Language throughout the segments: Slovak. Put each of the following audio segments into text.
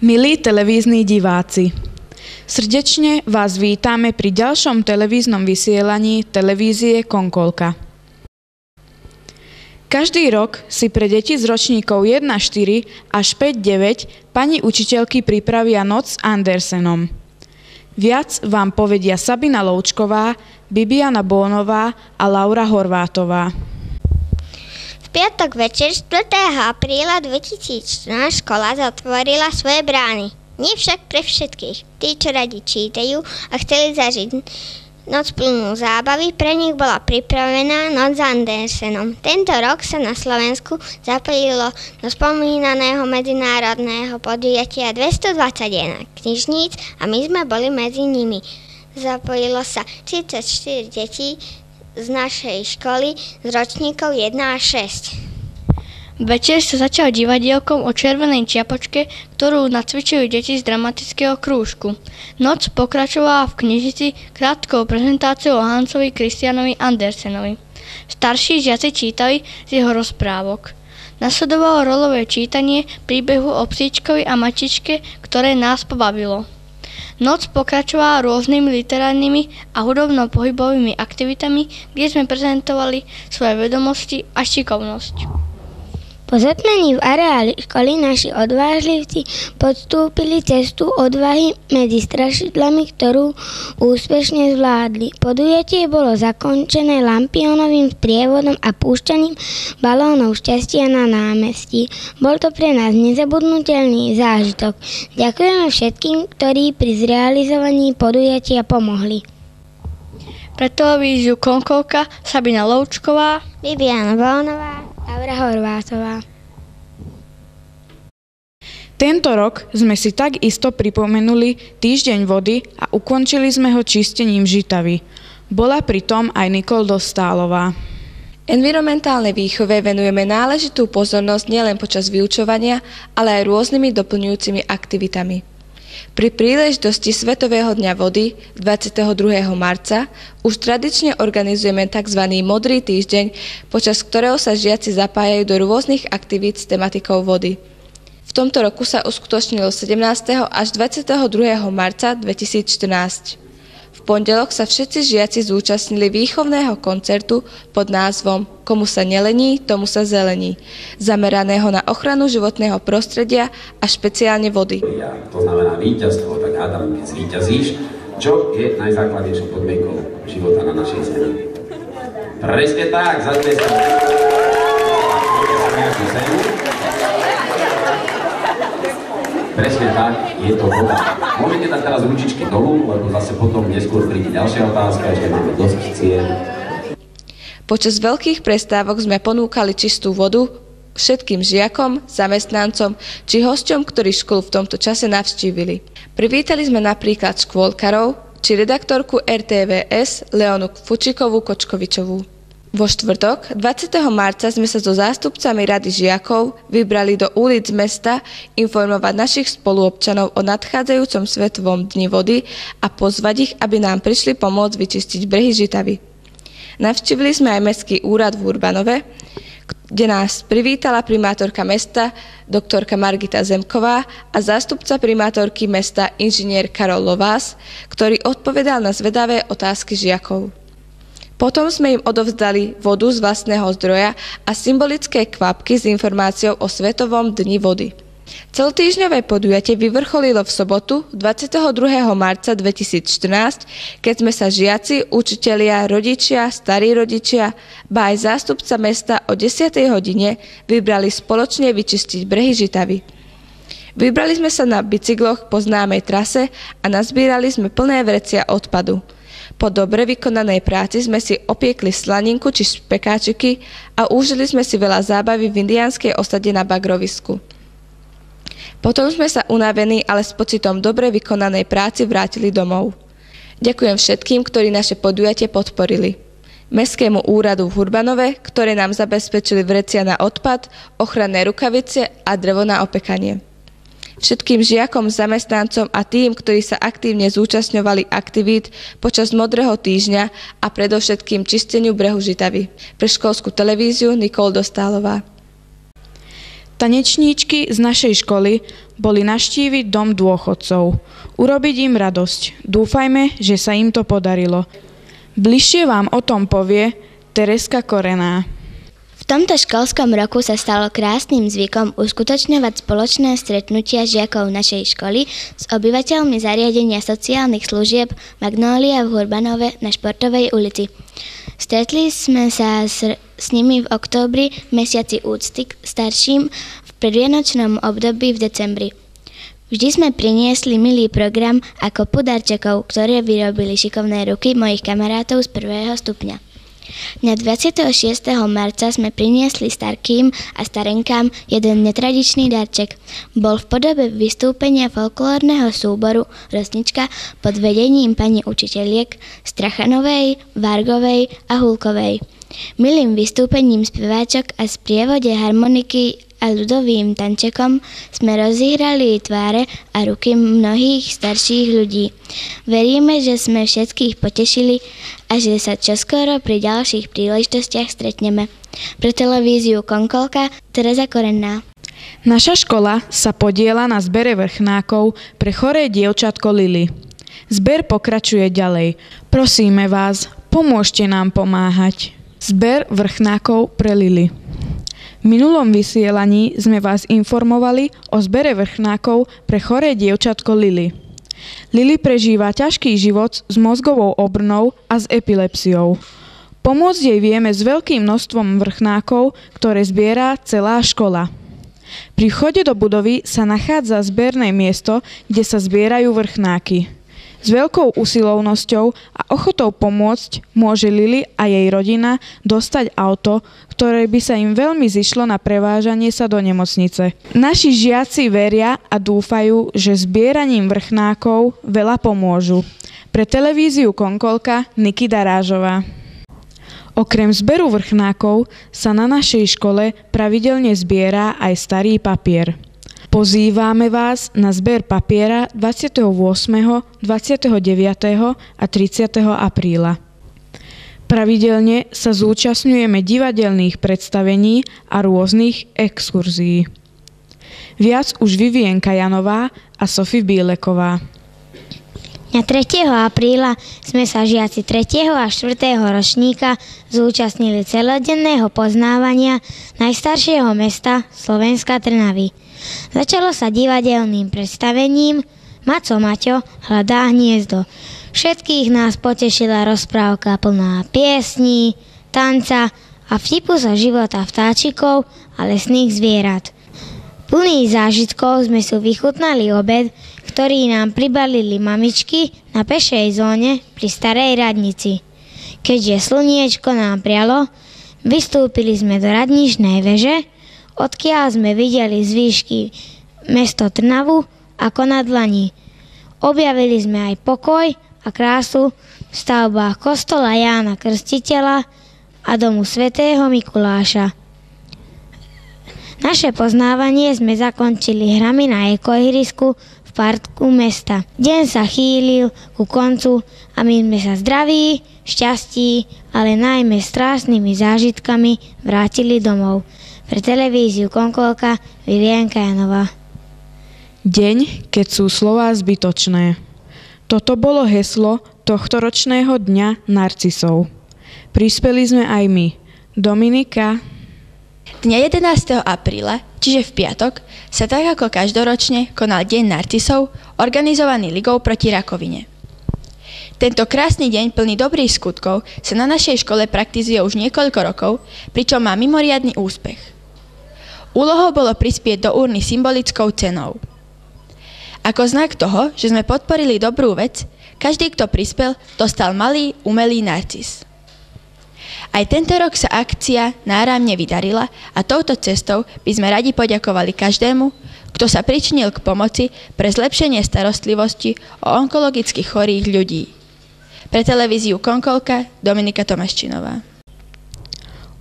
Milí televízni diváci, srdečne vás vítame pri ďalšom televíznom vysielaní televízie Konkolka. Každý rok si pre deti z ročníkov 1-4 až 5-9 pani učiteľky pripravia noc s Andersenom. Viac vám povedia Sabina Loučková, Bibiana Bónová a Laura Horvátová. V piatok večer 4. apríla 2014 škola zatvorila svoje brány. Nie však pre všetkých. Tí, čo radi čítajú a chceli zažiť noc plnú zábavy, pre nich bola pripravená noc s Andersenom. Tento rok sa na Slovensku zapojilo do spomínaného medzinárodného podujatia 221 knižníc a my sme boli medzi nimi. Zapojilo sa 34 detí z našej školy z ročníkov 1 až 6. Večer sa začal divadielkom o červenej čiapočke, ktorú nacvičujú deti z dramatického krúžku. Noc pokračovala v knižnici krátkou prezentáciou o Hansovi Christianovi Andersenovi. Starší žiaci čítali z jeho rozprávok. Nasledovalo rolové čítanie príbehu o psíčkovi a mačičke, ktoré nás pobavilo. Noc pokračovala rôznymi literárnymi a hudobno-pohybovými aktivitami, kde sme prezentovali svoje vedomosti a šikovnosť. Po zatmení v areáli školy naši odvážlivci podstúpili cestu odvahy medzi strašidlami, ktorú úspešne zvládli. Podujatie bolo zakončené Lampionovým sprievodom a púšťaním balónov šťastia na námestí. Bol to pre nás nezabudnutelný zážitok. Ďakujeme všetkým, ktorí pri zrealizovaní podujatia pomohli. Pre televíziu Konkolka Sabina Loučková, Bibiana Bónová, Laura Horvátová. Tento rok sme si takisto pripomenuli Týždeň vody a ukončili sme ho čistením Žitavy. Bola pritom aj Nikol Dostálová. Environmentálnej výchove venujeme náležitú pozornosť nielen počas vyučovania, ale aj rôznymi doplňujúcimi aktivitami. Pri príležitosti Svetového dňa vody 22. marca už tradične organizujeme tzv. Modrý týždeň, počas ktorého sa žiaci zapájajú do rôznych aktivít s tematikou vody. V tomto roku sa uskutočnilo 17. až 22. marca 2014. V pondelok sa všetci žiaci zúčastnili výchovného koncertu pod názvom Komu sa nelení, tomu sa zelení, zameraného na ochranu životného prostredia a špeciálne vody. To znamená víťazstvo, tak Adam, keď zvíťazíš, čo je najzákladnejšou podmienkou života na našej zemi? Presne tak, zadne sa. Presne tak, je to voda. Môžete dať teraz ručičky dolu, lebo zase potom neskôr príde ďalšia otázka, ešte máme dosť cien. Počas veľkých prestávok sme ponúkali čistú vodu všetkým žiakom, zamestnancom či hosťom, ktorí školu v tomto čase navštívili. Privítali sme napríklad škôlkarov či redaktorku RTVS Leonu Fučikovú-Kočkovičovú. Vo štvrtok, 20. marca, sme sa so zástupcami Rady žiakov vybrali do ulic mesta informovať našich spoluobčanov o nadchádzajúcom Svetovom dni vody a pozvať ich, aby nám prišli pomôcť vyčistiť brehy Žitavy. Navštívili sme aj Mestský úrad v Urbanove, kde nás privítala primátorka mesta doktorka Margita Zemková a zástupca primátorky mesta inžinier Karol Lovás, ktorý odpovedal na zvedavé otázky žiakov. Potom sme im odovzdali vodu z vlastného zdroja a symbolické kvapky s informáciou o Svetovom dni vody. Celotýždňové podujatie vyvrcholilo v sobotu 22. marca 2014, keď sme sa žiaci, učitelia, rodičia, starí rodičia, ba aj zástupca mesta o 10. hodine vybrali spoločne vyčistiť brehy Žitavy. Vybrali sme sa na bicykloch po známej trase a nazbírali sme plné vrecia odpadu. Po dobre vykonanej práci sme si opiekli slaninku či špekáčiky a užili sme si veľa zábavy v indiánskej osade na Bagrovisku. Potom sme sa unavení, ale s pocitom dobre vykonanej práci vrátili domov. Ďakujem všetkým, ktorí naše podujatie podporili. Mestskému úradu v Urbanove, ktoré nám zabezpečili vrecia na odpad, ochranné rukavice a drevo na opekanie. Všetkým žiakom, zamestnancom a tým, ktorí sa aktívne zúčastňovali aktivít počas Modrého týždňa a predovšetkým čisteniu brehu Žitavy. Pre školskú televíziu Nikol Dostálová. Tanečníčky z našej školy boli navštíviť dom dôchodcov. Urobiť im radosť. Dúfajme, že sa im to podarilo. Bližšie vám o tom povie Tereska Korená. V tomto školskom roku sa stalo krásnym zvykom uskutočňovať spoločné stretnutia žiakov našej školy s obyvateľmi zariadenia sociálnych služieb Magnólia v Hurbanove na Športovej ulici. Stretli sme sa s nimi v októbri, mesiaci úcty k starším, v predvianočnom období v decembri. Vždy sme priniesli milý program ako podarčekov, ktoré vyrobili šikovné ruky mojich kamarátov z 1. stupňa. Dňa 26. marca sme priniesli starkým a starenkám jeden netradičný darček. Bol v podobe vystúpenia folklórneho súboru Rosnička pod vedením pani učiteľiek Strachanovej, Vargovej a Hulkovej. Milým vystúpením speváčok a sprievode harmoniky a ľudovým tančekom sme rozihrali tváre a ruky mnohých starších ľudí. Veríme, že sme všetkých potešili a že sa čoskoro pri ďalších príležitostiach stretneme. Pre televíziu Konkolka Tereza Korenná. Naša škola sa podieľa na zbere vrchnákov pre choré dievčatko Lily. Zber pokračuje ďalej. Prosíme vás, pomôžte nám pomáhať. Zber vrchnákov pre Lily. V minulom vysielaní sme vás informovali o zbere vrchnákov pre choré dievčatko Lily. Lily prežíva ťažký život s mozgovou obrnou a s epilepsiou. Pomôcť jej vieme s veľkým množstvom vrchnákov, ktoré zbiera celá škola. Pri vchode do budovy sa nachádza zberné miesto, kde sa zbierajú vrchnáky. S veľkou usilovnosťou a ochotou pomôcť môže Lily a jej rodina dostať auto, ktoré by sa im veľmi zišlo na prevážanie sa do nemocnice. Naši žiaci veria a dúfajú, že zbieraním vrchnákov veľa pomôžu. Pre televíziu Konkolka Nikita Rážová. Okrem zberu vrchnákov sa na našej škole pravidelne zbiera aj starý papier. Pozývame vás na zber papiera 28., 29. a 30. apríla. Pravidelne sa zúčastňujeme divadelných predstavení a rôznych exkurzií. Viac už Vivienka Janová a Sofie Bíleková. Na 3. apríla sme sa žiaci 3. a 4. ročníka zúčastnili celodenného poznávania najstaršieho mesta Slovenska Trnavy. Začalo sa divadelným predstavením Maco Maťo hľadá hniezdo. Všetkých nás potešila rozprávka plná piesní, tanca a vtipu zo života vtáčikov a lesných zvierat. Plný zážitkov sme si vychutnali obed, ktorý nám pribalili mamičky na pešej zóne pri starej radnici. Keďže slniečko nám prialo, vystúpili sme do radničnej veže, odkiaľ sme videli z výšky mesto Trnavu ako na dlani. Objavili sme aj pokoj a krásu v stavbách kostola Jána Krstiteľa a domu svätého Mikuláša. Naše poznávanie sme zakončili hrami na ekoihrisku v parku mesta. Deň sa chýlil ku koncu a my sme sa zdraví, šťastí, ale najmä s krásnymi zážitkami vrátili domov. Pre televíziu Konkolka Vivienka Janová. Deň, keď sú slová zbytočné. Toto bolo heslo tohtoročného dňa narcisov. Prispeli sme aj my. Dominika. Dňa 11. apríla, čiže v piatok, sa tak ako každoročne konal Deň narcisov, organizovaný Ligou proti rakovine. Tento krásny deň plný dobrých skutkov sa na našej škole praktizuje už niekoľko rokov, pričom má mimoriadny úspech. Úlohou bolo prispieť do urny symbolickou cenou. Ako znak toho, že sme podporili dobrú vec, každý, kto prispel, dostal malý umelý narcis. Aj tento rok sa akcia náramne vydarila a touto cestou by sme radi poďakovali každému, kto sa pričinil k pomoci pre zlepšenie starostlivosti o onkologicky chorých ľudí. Pre televíziu Konkolka Dominika Tomaščinová.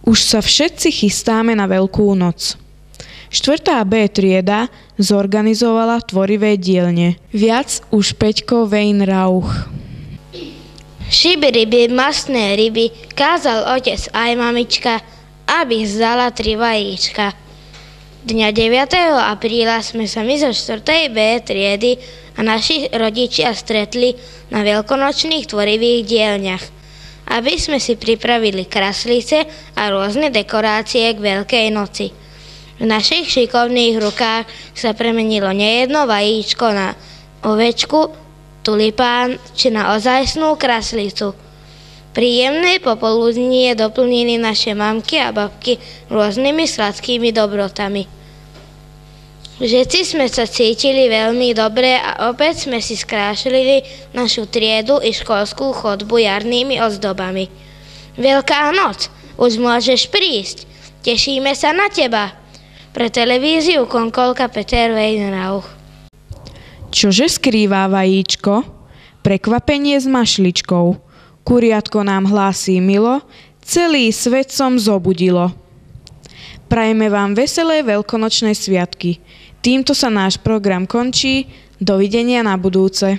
Už sa všetci chystáme na Veľkú noc. 4. B trieda zorganizovala tvorivé dielne. Viac už Peťko Weinrauch. Šiby ryby, masné ryby, kázal otec aj mamička, aby zdala 3 vajíčka. Dňa 9. apríla sme sa my zo 4. B triedy a naši rodičia stretli na veľkonočných tvorivých dielňach, aby sme si pripravili kraslice a rôzne dekorácie k Veľkej noci. V našich šikovných rukách sa premenilo nejedno vajíčko na ovečku, tulipán či na ozajstnú kraslicu. Príjemné popoludnie doplnili naše mamky a babky rôznymi sladkými dobrotami. Všetci sme sa cítili veľmi dobre a opäť sme si skrášlili našu triedu i školskú chodbu jarnými ozdobami. Veľká noc, už môžeš prísť, tešíme sa na teba. Pre televíziu Konkolka Peter Weinrauch. Čože skrýva vajíčko? Prekvapenie s mašličkou. Kuriatko nám hlásí milo, celý svet som zobudilo. Prajeme vám veselé veľkonočné sviatky. Týmto sa náš program končí. Dovidenia na budúce.